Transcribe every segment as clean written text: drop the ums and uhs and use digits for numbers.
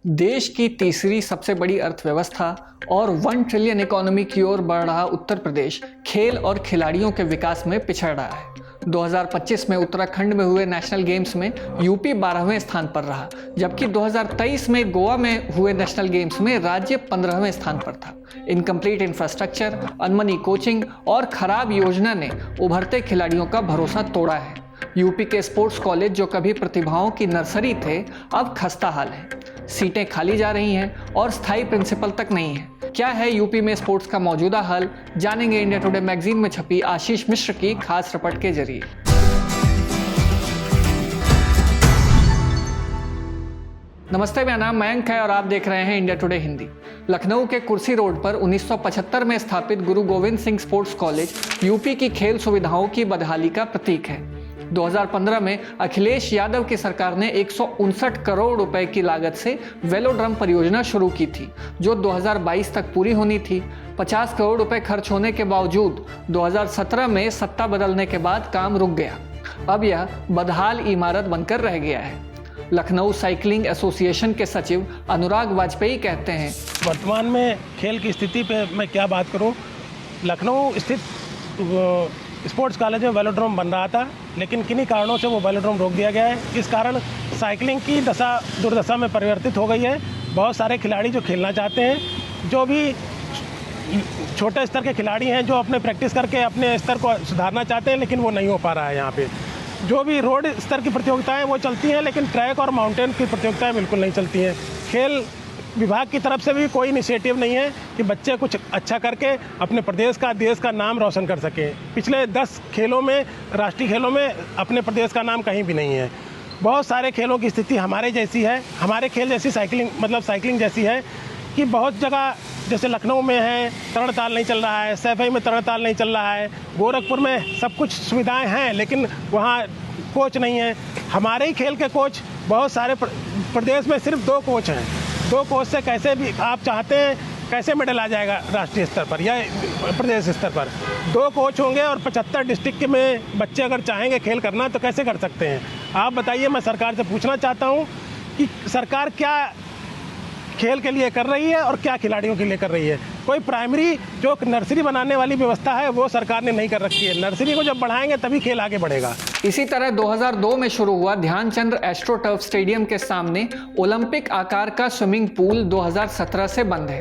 देश की तीसरी सबसे बड़ी अर्थव्यवस्था और 1 ट्रिलियन इकोनॉमी की ओर बढ़ रहा उत्तर प्रदेश खेल और खिलाड़ियों के विकास में पिछड़ रहा है। 2025 में उत्तराखंड में हुए नेशनल गेम्स में यूपी 12वें स्थान पर रहा, जबकि 2023 में गोवा में हुए नेशनल गेम्स में राज्य 15वें स्थान पर था। इनकम्प्लीट इंफ्रास्ट्रक्चर, अनमनी कोचिंग और खराब योजना ने उभरते खिलाड़ियों का भरोसा तोड़ा है। यूपी के स्पोर्ट्स कॉलेज जो कभी प्रतिभाओं की नर्सरी थे, अब खस्ता हाल है। सीटें खाली जा रही हैं और स्थायी प्रिंसिपल तक नहीं है। क्या है यूपी में स्पोर्ट्स का मौजूदा हाल, जानेंगे इंडिया टुडे मैगजीन में छपी आशीष मिश्र की खास रिपोर्ट के जरिए। नमस्ते, मेरा नाम मयंक है और आप देख रहे हैं इंडिया टुडे हिंदी। लखनऊ के कुर्सी रोड पर 1975 में स्थापित गुरु Govind Singh sports college UP की खेल सुविधाओं की बदहाली का प्रतीक है। 2015 में अखिलेश यादव की सरकार ने 159 करोड़ रुपए की लागत से वेलोड्रम परियोजना शुरू की थी, जो 2022 तक पूरी होनी थी। 50 करोड़ रुपए खर्च होने के बावजूद 2017 में सत्ता बदलने के बाद काम रुक गया। अब यह बदहाल इमारत बनकर रह गया है। लखनऊ साइकिलिंग एसोसिएशन के सचिव अनुराग वाजपेयी कहते हैं, वर्तमान में खेल की स्थिति पे मैं क्या बात करूं। लखनऊ स्थित स्पोर्ट्स कॉलेज में वेलोड्रोम बन रहा था, लेकिन किन्हीं कारणों से वो वेलोड्रोम रोक दिया गया है। इस कारण साइकिलिंग की दुर्दशा में परिवर्तित हो गई है। बहुत सारे खिलाड़ी जो खेलना चाहते हैं, जो भी छोटे स्तर के खिलाड़ी हैं, जो अपने प्रैक्टिस करके अपने स्तर को सुधारना चाहते हैं, लेकिन वो नहीं हो पा रहा है। यहाँ पे जो भी रोड स्तर की प्रतियोगिताएं वो चलती हैं, लेकिन ट्रैक और माउंटेन की प्रतियोगिताएं बिल्कुल नहीं चलती हैं। खेल विभाग की तरफ से भी कोई इनिशिएटिव नहीं है कि बच्चे कुछ अच्छा करके अपने प्रदेश का, देश का नाम रोशन कर सकें। पिछले 10 खेलों में, राष्ट्रीय खेलों में अपने प्रदेश का नाम कहीं भी नहीं है। बहुत सारे खेलों की स्थिति हमारे जैसी है, हमारे खेल जैसी साइकिलिंग जैसी है कि बहुत जगह जैसे लखनऊ में है तरणताल नहीं चल रहा है, सैफई में तरणताल नहीं चल रहा है, गोरखपुर में सब कुछ सुविधाएं हैं, लेकिन वहाँ कोच नहीं है। हमारे ही खेल के कोच बहुत सारे प्रदेश में सिर्फ 2 कोच हैं। 2 कोच से कैसे भी आप चाहते हैं कैसे मेडल आ जाएगा राष्ट्रीय स्तर पर या प्रदेश स्तर पर। 2 कोच होंगे और 75 डिस्ट्रिक्ट में बच्चे अगर चाहेंगे खेल करना तो कैसे कर सकते हैं। आप बताइए। मैं सरकार से पूछना चाहता हूँ कि सरकार क्या खेल के लिए कर रही है और क्या खिलाड़ियों के लिए कर रही है। कोई प्राइमरी जो नर्सरी बनाने वाली व्यवस्था है वो सरकार ने नहीं कर रखी है। नर्सरी को जब बढ़ाएंगे तभी खेल आगे बढ़ेगा। इसी तरह 2002 में शुरू हुआ ध्यानचंद एस्ट्रो टर्फ स्टेडियम के सामने ओलंपिक आकार का स्विमिंग पूल 2017 से बंद है।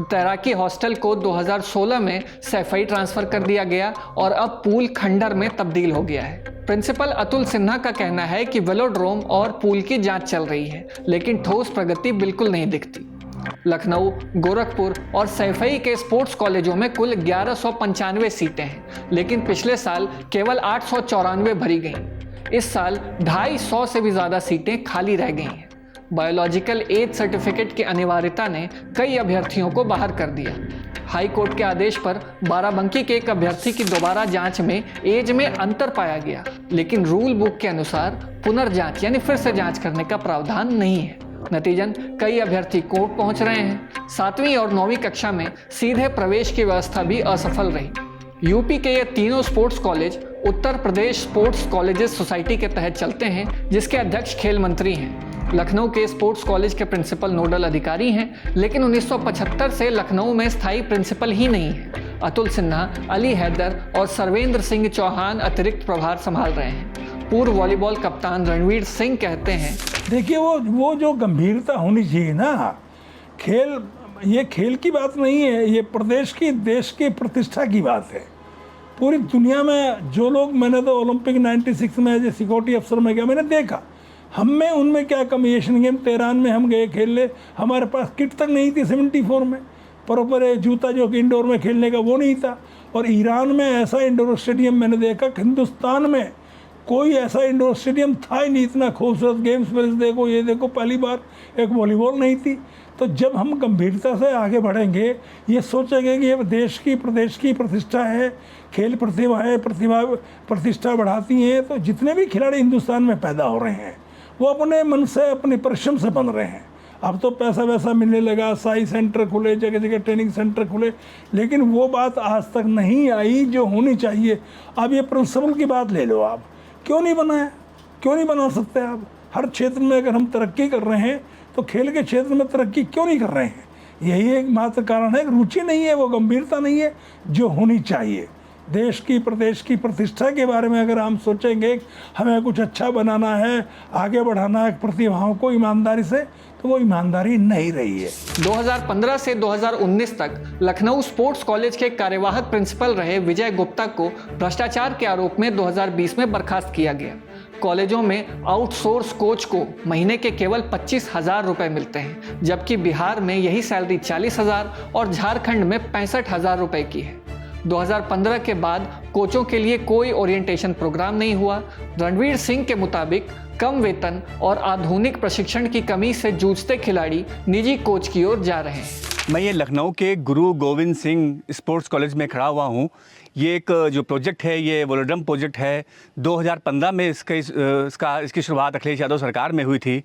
तैराकी हॉस्टल को 2016 में सैफई ट्रांसफर कर दिया गया और अब पूल खंडर में तब्दील हो गया है। प्रिंसिपल अतुल सिन्हा का कहना है कि वेलोड्रोम और पूल की जांच चल रही है, लेकिन ठोस प्रगति बिल्कुल नहीं दिखती। लखनऊ, गोरखपुर और सैफई के स्पोर्ट्स कॉलेजों में कुल 1195 सीटें हैं, लेकिन पिछले साल केवल 894 भरी गईं। इस साल 250 से भी ज़्यादा सीटें खाली रह गई हैं। बायोलॉजिकल एज सर्टिफिकेट की अनिवार्यता ने कई अभ्यर्थियों को बाहर कर दिया। हाई कोर्ट के आदेश पर बाराबंकी के एक अभ्यर्थी की दोबारा जांच में एज में अंतर पाया गया, लेकिन रूल बुक के अनुसार पुनर्जांच यानी फिर से जांच करने का प्रावधान नहीं है। नतीजन कई अभ्यर्थी कोर्ट पहुंच रहे हैं। 7वीं और 9वीं कक्षा में सीधे प्रवेश की व्यवस्था भी असफल रही। यूपी के ये तीनों sports college Uttar Pradesh sports colleges society के तहत चलते हैं, जिसके अध्यक्ष खेल मंत्री हैं। लखनऊ के स्पोर्ट्स कॉलेज के प्रिंसिपल नोडल अधिकारी हैं, लेकिन 1975 से लखनऊ में स्थायी प्रिंसिपल ही नहीं है। अतुल सिन्हा, अली हैदर और सर्वेंद्र सिंह चौहान अतिरिक्त प्रभार संभाल रहे हैं। पूर्व वॉलीबॉल कप्तान रणवीर सिंह कहते हैं, देखिए वो जो गंभीरता होनी चाहिए ना, ये खेल की बात नहीं है, ये प्रदेश की, देश की प्रतिष्ठा की बात है। पूरी दुनिया में जो लोग, मैंने तो ओलंपिक 96 में एज ए सिक्योरिटी अफसर में गया, मैंने देखा हम में उनमें क्या कमी। एशियन गेम 13 में हम गए खेलने, हमारे पास किट तक नहीं थी 74 में, प्रॉपर जूता जो कि इंडोर में खेलने का वो नहीं था। और ईरान में ऐसा इंडोर स्टेडियम मैंने देखा, हिंदुस्तान में कोई ऐसा इंडोर स्टेडियम था ही नहीं। इतना खूबसूरत गेम्स में देखो, ये देखो, पहली बार एक वॉलीबॉल नहीं थी। तो जब हम गंभीरता से आगे बढ़ेंगे, ये सोचेंगे कि ये देश की, प्रदेश की प्रतिष्ठा है, खेल प्रतिष्ठा बढ़ाती हैं, तो जितने भी खिलाड़ी हिंदुस्तान में पैदा हो रहे हैं वो अपने मन से, अपने परिश्रम से बन रहे हैं। अब तो पैसा वैसा मिलने लगा, साई सेंटर खुले, जगह जगह ट्रेनिंग सेंटर खुले, लेकिन वो बात आज तक नहीं आई जो होनी चाहिए। अब ये प्रिंसिपल की बात ले लो, आप क्यों नहीं बनाया, क्यों नहीं बना सकते आप? हर क्षेत्र में अगर हम तरक्की कर रहे हैं तो खेल के क्षेत्र में तरक्की क्यों नहीं कर रहे हैं? यही एक मात्र कारण है, रुचि नहीं है, वो गंभीरता नहीं है जो होनी चाहिए। देश की प्रदेश की प्रतिष्ठा के बारे में अगर हम सोचेंगे हमें कुछ अच्छा बनाना है, आगे बढ़ाना है प्रतिभाओं को ईमानदारी से, तो वो ईमानदारी नहीं रही है। 2015 से 2019 तक लखनऊ स्पोर्ट्स कॉलेज के कार्यवाहक प्रिंसिपल रहे विजय गुप्ता को भ्रष्टाचार के आरोप में 2020 में बर्खास्त किया गया। कॉलेजों में आउटसोर्स कोच को महीने के केवल 25,000 रुपये मिलते हैं, जबकि बिहार में यही सैलरी 40,000 और झारखंड में 65,000 रुपये की है। 2015 के बाद कोचों के लिए कोई ओरिएंटेशन प्रोग्राम नहीं हुआ। रणवीर सिंह के मुताबिक कम वेतन और आधुनिक प्रशिक्षण की कमी से जूझते खिलाड़ी निजी कोच की ओर जा रहे हैं। मैं ये लखनऊ के गुरु गोविंद सिंह स्पोर्ट्स कॉलेज में खड़ा हुआ हूँ। ये एक जो प्रोजेक्ट है, ये वोलोड्रम प्रोजेक्ट है। 2015 में इसकी शुरुआत अखिलेश यादव सरकार में हुई थी।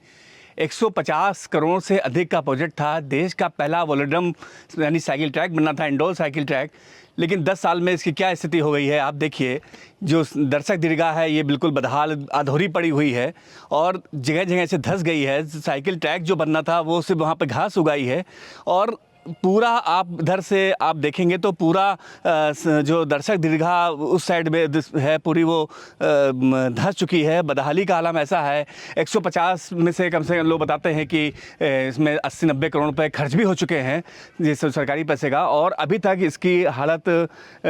150 करोड़ से अधिक का प्रोजेक्ट था। देश का पहला वोलोड्रम यानी साइकिल ट्रैक बनना था, इंडोर साइकिल ट्रैक। लेकिन 10 साल में इसकी क्या स्थिति हो गई है आप देखिए। जो दर्शक दीर्घा है ये बिल्कुल बदहाल अधूरी पड़ी हुई है और जगह जगह से धंस गई है। साइकिल ट्रैक जो बनना था वो सिर्फ वहाँ पे घास उगाई है और पूरा आप इधर से आप देखेंगे तो पूरा जो दर्शक दीर्घा उस साइड में है पूरी वो धंस चुकी है। बदहाली का आलम ऐसा है। 150 में से कम लोग बताते हैं कि इसमें 80-90 करोड़ रुपए खर्च भी हो चुके हैं जिस सरकारी पैसे का, और अभी तक इसकी हालत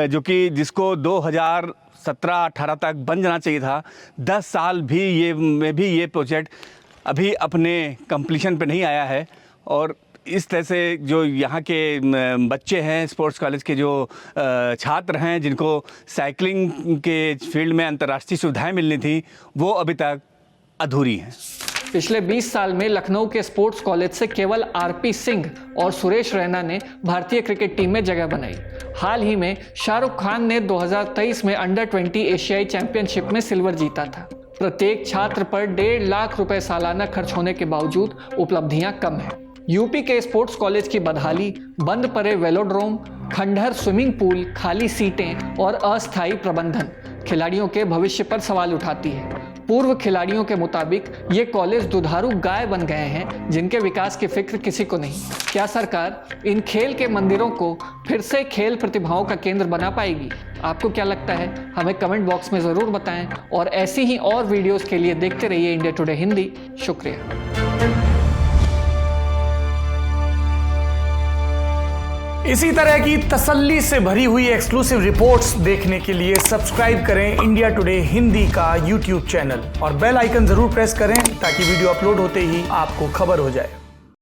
जो कि जिसको 2017-18 तक बन जाना चाहिए था, 10 साल भी ये प्रोजेक्ट अभी अपने कंप्लीशन पे नहीं आया है। और इस तरह से जो यहाँ के बच्चे हैं, स्पोर्ट्स कॉलेज के जो छात्र हैं, जिनको साइकिलिंग के फील्ड में अंतर्राष्ट्रीय सुविधाएं मिलनी थी, वो अभी तक अधूरी हैं। पिछले 20 साल में लखनऊ के स्पोर्ट्स कॉलेज से केवल आरपी सिंह और सुरेश रैना ने भारतीय क्रिकेट टीम में जगह बनाई। हाल ही में शाहरुख खान ने 2023 में अंडर-20 एशियाई चैंपियनशिप में सिल्वर जीता था। प्रत्येक छात्र पर 1.5 लाख रुपए सालाना खर्च होने के बावजूद उपलब्धियां कम हैं। यूपी के स्पोर्ट्स कॉलेज की बदहाली, बंद पड़े वेलोड्रोम, खंडहर स्विमिंग पूल, खाली सीटें और अस्थायी प्रबंधन खिलाड़ियों के भविष्य पर सवाल उठाती है। पूर्व खिलाड़ियों के मुताबिक ये कॉलेज दुधारू गाय बन गए हैं जिनके विकास की फिक्र किसी को नहीं। क्या सरकार इन खेल के मंदिरों को फिर से खेल प्रतिभाओं का केंद्र बना पाएगी? आपको क्या लगता है? हमें कमेंट बॉक्स में ज़रूर बताएं और ऐसी ही और वीडियोस के लिए देखते रहिए इंडिया टुडे हिंदी। शुक्रिया। इसी तरह की तसल्ली से भरी हुई एक्सक्लूसिव रिपोर्ट्स देखने के लिए सब्सक्राइब करें इंडिया टुडे हिंदी का यूट्यूब चैनल और बेल आइकन जरूर प्रेस करें ताकि वीडियो अपलोड होते ही आपको खबर हो जाए।